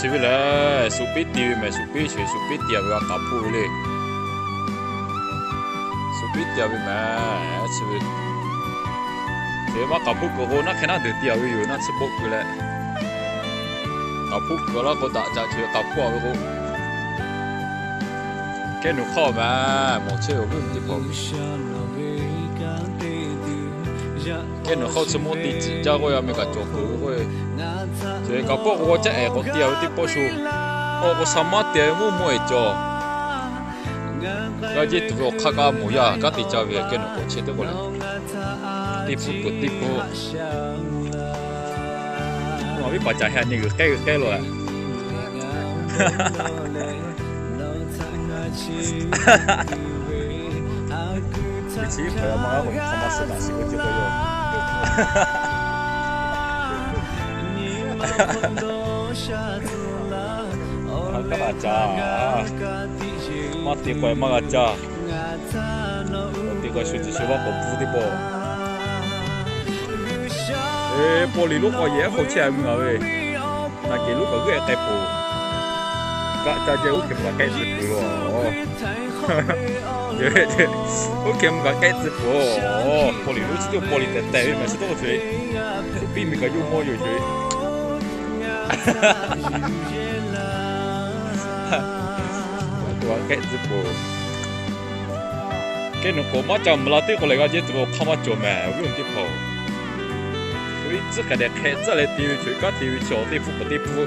chỉ vì là số biết tiêu mà số biết chơi số biết tiêu với cả phụเลยsố biết tiêu với mà chỉ vì thế mà cả phụ của họ nó khả năng được tiêu vớiอยู่nó sẽบกเลยcả phụก็แล้วก็ด่าจะchơi cả phụ với họ cái nó khó mà một chơi ở bênที่ผมcái nó khóสมมติ只叫我要没个做过我所以搞不我这哎我钓的不熟我什么钓我没做个这都看个模样个地教的跟我切的过来地铺不地铺我没把家下那个盖了一起回来嘛我他妈是哪些个这个哟个哪家嘛地怪嘛个家地怪手机是我不补的不玻璃路个也好起来唔啊喂那给路个个盖补个家姐屋企唔盖子补咯对对屋企唔盖子补玻璃路只有玻璃的带嘛是多水比那个有摸有水ตัวแกจะปูแกหนูผมมาจำลาที่คนเลยก็จะตัวข้ามาจมแม่วิ่งที่พอวิ่งจะกระเดกแค่จะเลยตีวิช่วยก็ตีวิช่วยตีฟูก็ตีฟู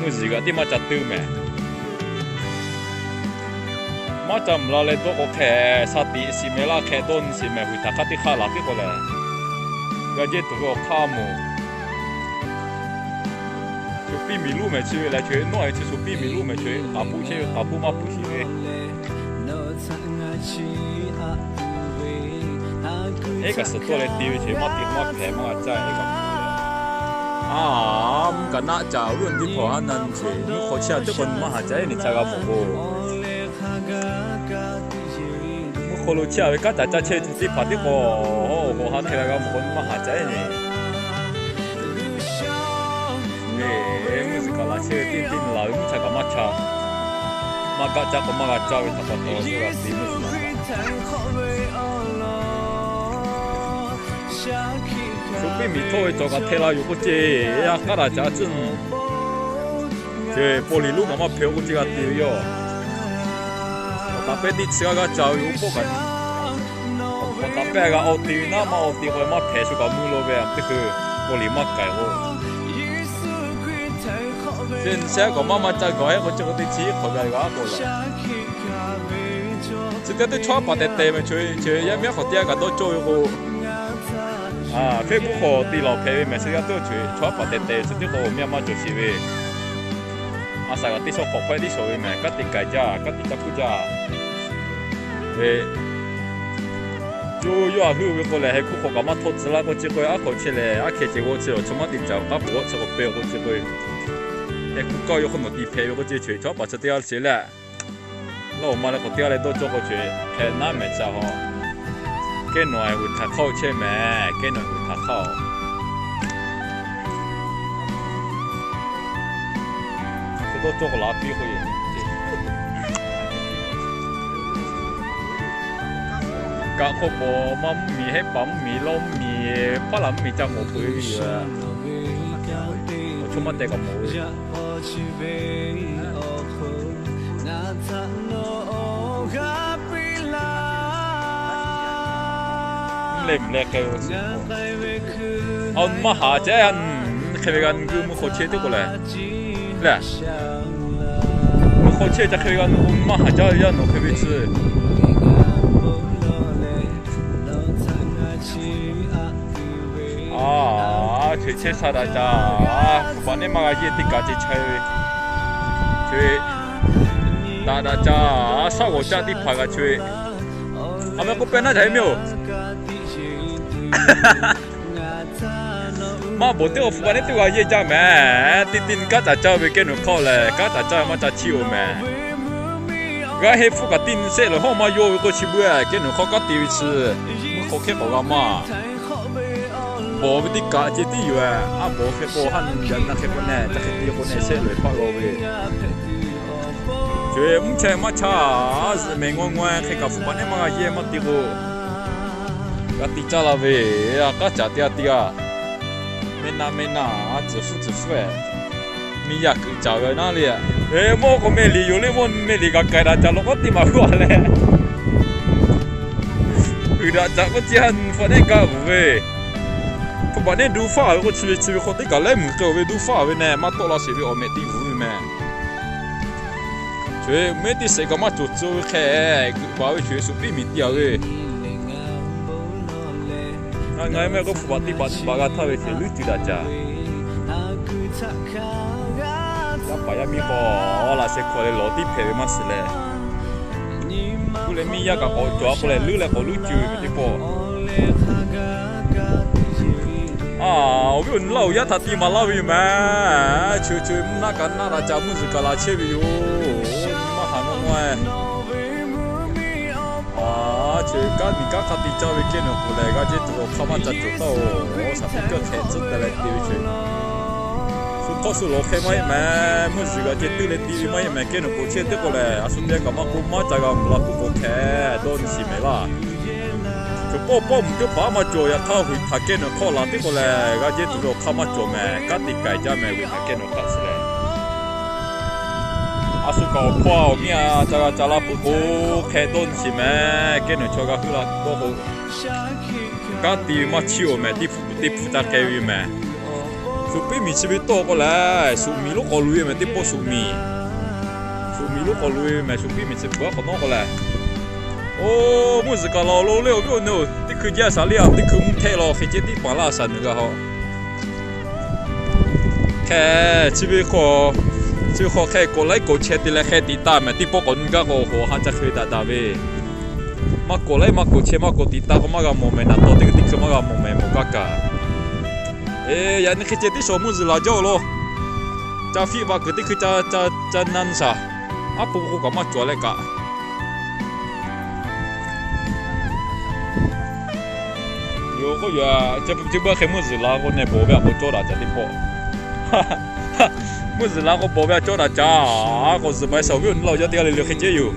มือสิก็ที่มาจัดตื้อแม่มาจำลาเลยตัวก็แค่สติสิเมล่าแค่ต้นสิแม่หุ่นตาคัดที่ข้าหลักที่คนเลยก็จะตัวข้ามู比米路没去来去，弄一次说比米路没去，打不去打不嘛不行嘞。那个是做来丢去嘛地嘛赔嘛在那个。啊，唔敢拿找问题破很难去，你好像这个嘛在你才个服务。我可能吃个家在吃自己拍的个，我喊起来个么嘛在呢。那些点点老人才个马车，马家家个马家家为他个多是个什么什么？除非米头做个铁拉有个节呀，个大家真，这玻璃路个嘛票个这个丢哟，我大伯的吃个教有不个，我大伯个奥丢那嘛奥丢个嘛赔出个木路呗，这个玻璃嘛改哦。现在个妈妈在搞，我这个的钱回来个过了。这个的穿把的带嘛，就也没好第二个都做一个啊，非不好地老赔嘛，是要都去穿把的带，这个面嘛就是为啊，啥个地说好快的所谓嘛，个地改价，个地价不价，有啊，去过来还可好个嘛投资那个机会啊，好起来啊，开始我只有什么地找，啊，不这个背后机会。哎，国家有很多地皮，有个这去，就把这掉起来，那我们那个掉来都做过去，看那没着哈，给暖会他靠前面，给暖会他靠，这都做个拉比会，刚好我们米还帮米捞米，怕人米叫我不会了，我出门带个毛。lên lên cái ông mà hạ chế anh khi gần cứ mua khẩu chế tiếp rồi nè mua khẩu chế cho khi gần ông mà hạ chế anh nó khi bị chứ à chế chế sao đã cha bạn em mà cái gì thì cả chế chơi chơi đã cha sao có cha đi phải cái chơi à mà có bên nào thấy miêu mà bố tiêu phụ anh tiêu cái gì cha mẹ tin tin các cha cháu về cái nó khó嘞các cha cháu mà cha chịu mẹ cái hệ phụ cái tin sẽ là họ mà vô cái chịu bữa cái nó khó cái tiêu chứ khó khăn khó mà bộ với tất cả chỉ tí rồi à bộ cái bộ hắn dân là cái con này ta cái tí con này sẽ lười phao rồi chuyện muốn chơi mà cha mình ngoan ngoan cái cà phê bán em mà gì mà tí cô cái tí cha là về cái chả tí à mình na chỉ phụ mìnhอยาก找个那里哎我个没理由嘞我没理个改了叫我地嘛过来udah cak ko jian fa ne ka we ko ba ne du fa ko chi ko te ka le mu ko we du fa we ne ma to la se we o me ti vu me chue me ti se ka ma chu chu khe ba we chue su pi mi ti a we na ngai me ko fu ba ti ba ga tha we se lu ti da cha ya ba ya mi ko la se ko le lo ti phe ma se leกูเลยมียากับเขาจ่อกูเลยลื้อเลยเขาลื้อจืดไม่ได้พอวิ่งเล่ายาทัดตีมาเล่าอยู่ไหมช่วยมึงนักกันน่าจะมึงสิกาลาเชื่ออยู่มาหาน้องไว้ช่วยกันมีการขัดตีเจ้าไปเกี่ยนกูเลยก็จะตัวเข้ามาจัดจุดโตสับปะรดแข็งสุดแต่ละทีไปช่วยก็สุดโลกแค่ไม่แม้เมื่อสิกาจะตื่นเลยตีไม่แม้เกี่ยนกูเชื่อเด็กกูเลยสุดเดียวกับมันกูมาจากกับเรากูแค่โดนสิไม่ล่ะคือป้อมก็ป้ามาโจยท่าหุ่นทักเกี่ยนข้อหลังที่กูเลยก็จะตัวเข้ามาโจแม่ก็ติดไก่จ้าแม่หุ่นทักเกี่ยนข้าสิเลยสุกเอาพ่อเมียจะรับกูแค่โดนสิแม่เกี่ยนโชก็คือละก็กูก็ตีมาชิวแม่ที่ผู้จัดแกวิแม่สุปีมีชีวิตโตก็แล้วสุมีลูกก็ลุยแม่ที่พ่อสุมีลูกก็ลุยแม่สุปีมีชีวิตก็น้องก็แล้วโอ้มุสกาเราเร็วๆนู่นที่คือแย่สาเลียที่คือมุ้งเทเราแค่เจ็ดที่ปาลาสันนึกเอาแค่ชีวิตก็แค่ก็ไล่ก็เช็ดที่แล้วแค่ติดตามแม่ที่พ่อคนก็โอ้โหหันจะเคยด่าเว้ยมาก็ไล่มาก็เช็ดมาก็ติดตามก็มาก็โมเมนต์นั่นตัวที่คือมาก็โมเมนต์มุกกะยันคือเจติชมุสลาเจ้าโลจะฟีบาคือที่คือจะนั่นซะปุ๊บก็มาจ่อเลยกะโยก็อย่าจะเบอร์แค่มุสลาก็เนี่ยโบแบบโบจ่อได้จะที่พอมุสลาก็โบแบบจ่อได้จ้าก็สบายสบายเราจะเที่ยวเรื่อยๆแค่เจ้าอยู่